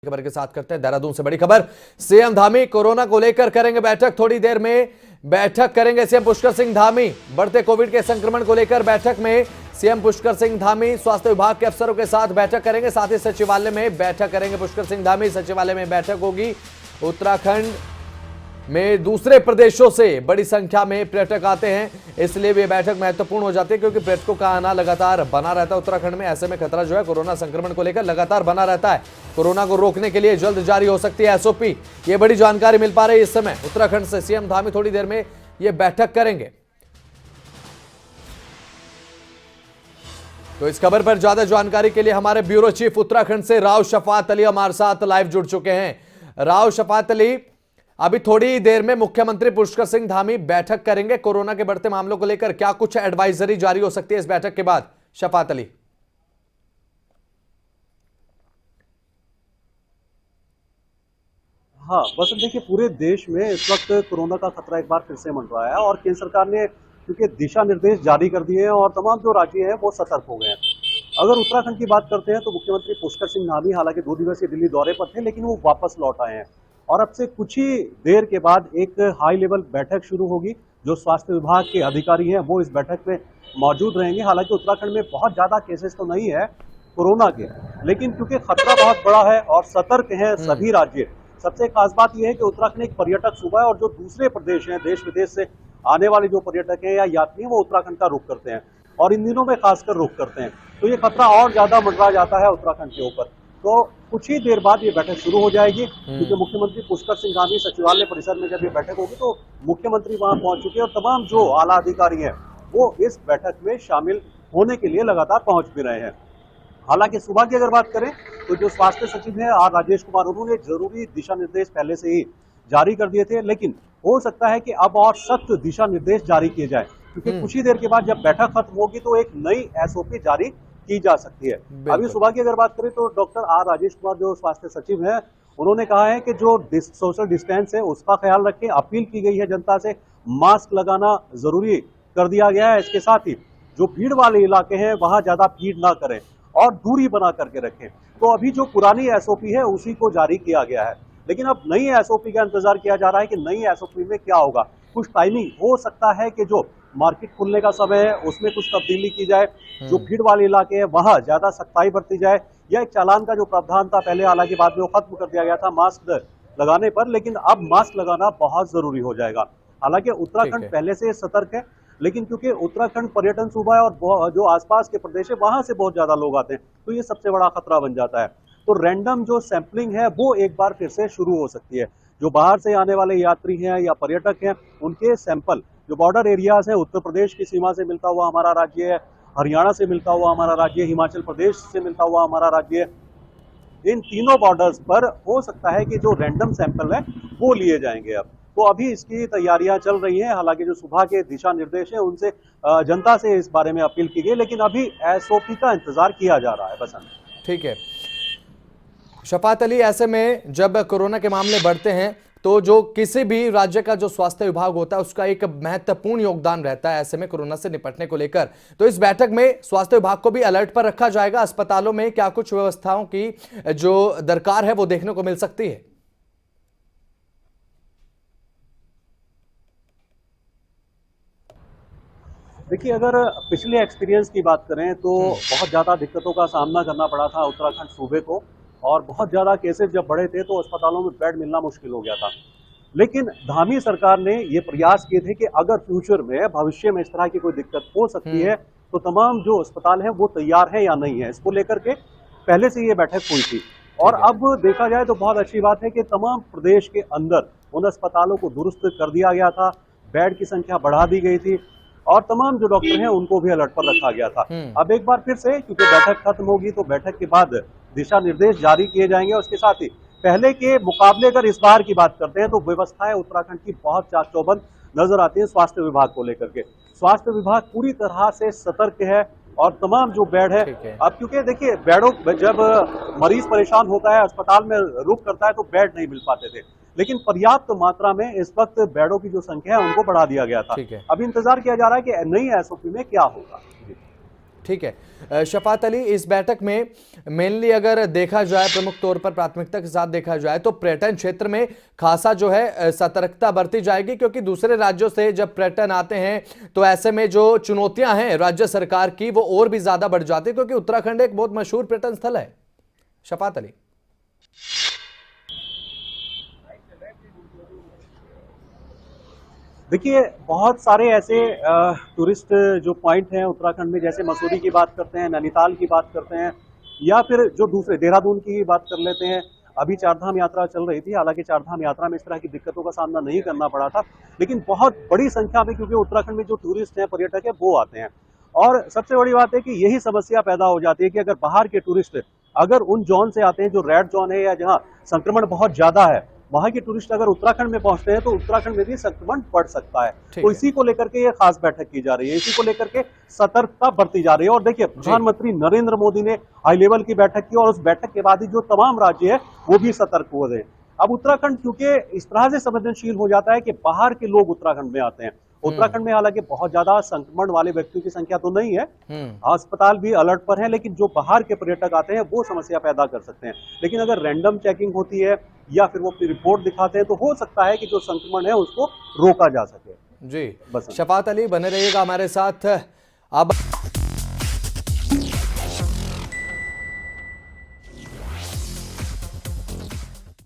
खबर के साथ करते हैं देहरादून से बड़ी खबर। सीएम धामी कोरोना को लेकर करेंगे बैठक। थोड़ी देर में बैठक करेंगे सीएम पुष्कर सिंह धामी। बढ़ते कोविड के संक्रमण को लेकर बैठक में सीएम पुष्कर सिंह धामी स्वास्थ्य विभाग के अफसरों के साथ बैठक करेंगे। साथ ही सचिवालय में बैठक करेंगे पुष्कर सिंह धामी। सचिवालय में बैठक होगी। उत्तराखंड में दूसरे प्रदेशों से बड़ी संख्या में पर्यटक आते हैं, इसलिए ये बैठक महत्वपूर्ण हो जाती है क्योंकि पर्यटकों का आना लगातार बना रहता है उत्तराखंड में। ऐसे में खतरा जो है कोरोना संक्रमण को लेकर लगातार बना रहता है। कोरोना को रोकने के लिए जल्द जारी हो सकती है एसओपी। ये बड़ी जानकारी मिल पा रही है इस समय उत्तराखंड से। सीएम धामी थोड़ी देर में ये बैठक करेंगे। तो इस खबर पर ज्यादा जानकारी के लिए हमारे ब्यूरो चीफ उत्तराखंड से राव शफात अली हमारे साथ लाइव जुड़ चुके हैं। राव शफात अली, अभी थोड़ी देर में मुख्यमंत्री पुष्कर सिंह धामी बैठक करेंगे कोरोना के बढ़ते मामलों को लेकर। क्या कुछ एडवाइजरी जारी हो सकती है इस बैठक के बाद? शफात अली। हाँ, बस देखिए पूरे देश में इस वक्त कोरोना का खतरा एक बार फिर से मंडरा है और केंद्र सरकार ने क्योंकि दिशा निर्देश जारी कर दिए हैं और तमाम जो राज्य हैं वो सतर्क हो गए हैं। अगर उत्तराखंड की बात करते हैं तो मुख्यमंत्री पुष्कर सिंह धामी हालांकि 2 दिवसीय दिल्ली दौरे पर थे, लेकिन वो वापस लौट आए हैं और अब से कुछ ही देर के बाद एक हाई लेवल बैठक शुरू होगी। जो स्वास्थ्य विभाग के अधिकारी हैं वो इस बैठक में मौजूद रहेंगे। हालांकि उत्तराखंड में बहुत ज्यादा केसेस तो नहीं है कोरोना के, लेकिन क्योंकि खतरा बहुत बड़ा है और सतर्क हैं सभी राज्य। सबसे खास बात यह है कि उत्तराखंड एक पर्यटक सूबा है और जो दूसरे प्रदेश हैं, देश विदेश से आने वाले जो पर्यटक हैं या यात्री हैं वो उत्तराखंड का रुख करते हैं और इन दिनों में खासकर रुख करते हैं। तो ये खतरा और ज्यादा मंडरा जाता है उत्तराखंड के ऊपर। तो कुछ ही देर बाद ये बैठक शुरू हो जाएगी क्योंकि मुख्यमंत्री पुष्कर सिंह धामी सचिवालय परिसर में जब ये बैठक होगी तो मुख्यमंत्री वहां पहुंच चुके हैं और तमाम जो आला अधिकारी हैं वो इस बैठक में शामिल होने के लिए लगातार पहुंच भी रहे हैं। हालांकि सुबह की अगर बात करें तो जो स्वास्थ्य सचिव हैं आर राजेश कुमार, उन्होंने जरूरी दिशा निर्देश पहले से ही जारी कर दिए थे, लेकिन हो सकता है कि अब और सख्त दिशा निर्देश जारी किए जाए क्योंकि कुछ ही देर के बाद जब बैठक खत्म होगी तो एक नई एसओपी जारी की जा सकती है। अभी सुबह की अगर बात करें तो डॉक्टर आर राजेश कुमार जो स्वास्थ्य सचिव हैं, उन्होंने कहा है कि जो सोशल डिस्टेंस है उसका ख्याल रखें। अपील की गई है जनता से, मास्क लगाना जरूरी कर दिया गया है। इसके साथ ही जो भीड़ वाले इलाके हैं वहां ज्यादा भीड़ ना करें और दूरी बना करके रखें। तो अभी जो पुरानी एसओपी है उसी को जारी किया गया है, लेकिन अब नई एसओपी का इंतजार किया जा रहा है कि नई एसओपी में क्या होगा। कुछ टाइमिंग हो सकता है कि जो मार्केट खुलने का समय है उसमें कुछ तब्दीली की जाए, जो भीड़ वाले इलाके हैं वहां ज्यादा सख्ताई बरती जाए, या एक चालान का जो प्रावधान था पहले, हालांकि बाद में वो खत्म कर दिया गया था मास्क लगाने पर, लेकिन अब मास्क लगाना बहुत जरूरी हो जाएगा। हालांकि उत्तराखंड पहले से सतर्क है, लेकिन क्योंकि उत्तराखंड पर्यटन सूबा है और जो आसपास के प्रदेश है वहां से बहुत ज्यादा लोग आते हैं तो ये सबसे बड़ा खतरा बन जाता है। तो रैंडम जो सैंपलिंग है वो एक बार फिर से शुरू हो सकती है। जो बाहर से आने वाले यात्री हैं या पर्यटक हैं उनके सैंपल जो बॉर्डर एरियाज है, उत्तर प्रदेश की सीमा से मिलता हुआ हमारा राज्य है, हरियाणा से मिलता हुआ हमारा राज्य, हिमाचल प्रदेश से मिलता हुआ हमारा राज्य है, इन तीनों बॉर्डर्स पर हो सकता है कि जो रैंडम सैंपल है वो लिए जाएंगे। अब तो अभी इसकी तैयारियां चल रही हैं। हालांकि जो सुबह के दिशा निर्देश हैं उनसे जनता से इस बारे में अपील की गई, लेकिन अभी एसओपी का इंतजार किया जा रहा है। बसंत, ठीक है शफात अली, ऐसे में जब कोरोना के मामले बढ़ते हैं तो जो किसी भी राज्य का जो स्वास्थ्य विभाग होता है उसका एक महत्वपूर्ण योगदान रहता है ऐसे में कोरोना से निपटने को लेकर। तो इस बैठक में स्वास्थ्य विभाग को भी अलर्ट पर रखा जाएगा। अस्पतालों में क्या कुछ व्यवस्थाओं की जो दरकार है वो देखने को मिल सकती है? देखिए अगर पिछले एक्सपीरियंस की बात करें तो बहुत ज़्यादा दिक्कतों का सामना करना पड़ा था उत्तराखंड सूबे को और बहुत ज़्यादा केसेस जब बढ़े थे तो अस्पतालों में बेड मिलना मुश्किल हो गया था। लेकिन धामी सरकार ने ये प्रयास किए थे कि अगर फ्यूचर में भविष्य में इस तरह की कोई दिक्कत हो सकती है तो तमाम जो अस्पताल हैं वो तैयार हैं या नहीं है, इसको लेकर के पहले से ये बैठक हुई थी। और अब देखा जाए तो बहुत अच्छी बात है कि तमाम प्रदेश के अंदर उन अस्पतालों को दुरुस्त कर दिया गया था, बेड की संख्या बढ़ा दी गई थी और तमाम जो डॉक्टर हैं उनको भी अलर्ट पर रखा गया था। अब एक बार फिर से क्योंकि बैठक खत्म होगी तो बैठक के बाद दिशा निर्देश जारी किए जाएंगे। उसके साथ ही पहले के मुकाबले अगर इस बार की बात करते हैं तो व्यवस्थाएं उत्तराखंड की बहुत चाक चौबंद नजर आती है स्वास्थ्य विभाग को लेकर के। स्वास्थ्य विभाग पूरी तरह से सतर्क है और तमाम जो बेड है अब क्योंकि देखिए बेडों जब मरीज परेशान होता है अस्पताल में रुक करता है तो बेड नहीं मिल पाते थे, लेकिन पर्याप्त मात्रा में इस वक्त बेडों की जो संख्या है उनको बढ़ा दिया गया था। अब इंतजार किया जा रहा है कि नई एसओपी में क्या होगा। ठीक है। शफात अली, इस बैठक में मेनली अगर देखा जाए, प्रमुख तौर पर प्राथमिकता के साथ देखा जाए तो पर्यटन क्षेत्र में खासा जो है सतर्कता बरती जाएगी, क्योंकि दूसरे राज्यों से जब पर्यटन आते हैं तो ऐसे में जो चुनौतियां हैं राज्य सरकार की वो और भी ज्यादा बढ़ जाती है, क्योंकि उत्तराखंड एक बहुत मशहूर पर्यटन स्थल है। शफात अली। देखिए, बहुत सारे ऐसे टूरिस्ट जो पॉइंट हैं उत्तराखंड में, जैसे मसूरी की बात करते हैं, नैनीताल की बात करते हैं, या फिर जो दूसरे देहरादून की बात कर लेते हैं। अभी चारधाम यात्रा चल रही थी, हालांकि चारधाम यात्रा में इस तरह की दिक्कतों का सामना नहीं करना पड़ा था, लेकिन बहुत बड़ी संख्या में, क्योंकि उत्तराखंड में जो टूरिस्ट हैं, पर्यटक है, वो आते हैं। और सबसे बड़ी बात है कि यही समस्या पैदा हो जाती है कि अगर बाहर के टूरिस्ट अगर उन जोन से आते हैं जो रेड जोन है या जहाँ संक्रमण बहुत ज्यादा है, वहां के टूरिस्ट अगर उत्तराखंड में पहुंचते हैं तो उत्तराखंड में भी संक्रमण बढ़ सकता है। तो इसी को लेकर के ये खास बैठक की जा रही है, इसी को लेकर के सतर्कता बरती जा रही है। और देखिए, प्रधानमंत्री नरेंद्र मोदी ने हाई लेवल की बैठक की और उस बैठक के बाद ही जो तमाम राज्य है वो भी सतर्क हो गए। अब उत्तराखंड क्योंकि इस तरह से संवेदनशील हो जाता है कि बाहर के लोग उत्तराखंड में आते हैं। उत्तराखंड में हालांकि बहुत ज्यादा संक्रमण वाले व्यक्तियों की संख्या तो नहीं है, अस्पताल भी अलर्ट पर है, लेकिन जो बाहर के पर्यटक आते हैं वो समस्या पैदा कर सकते हैं। लेकिन अगर रैंडम चेकिंग होती है या फिर वो अपनी रिपोर्ट दिखाते हैं तो हो सकता है कि जो संक्रमण है उसको रोका जा सके। जी, बस। शफात अली, बने रहिएगा हमारे साथ। अब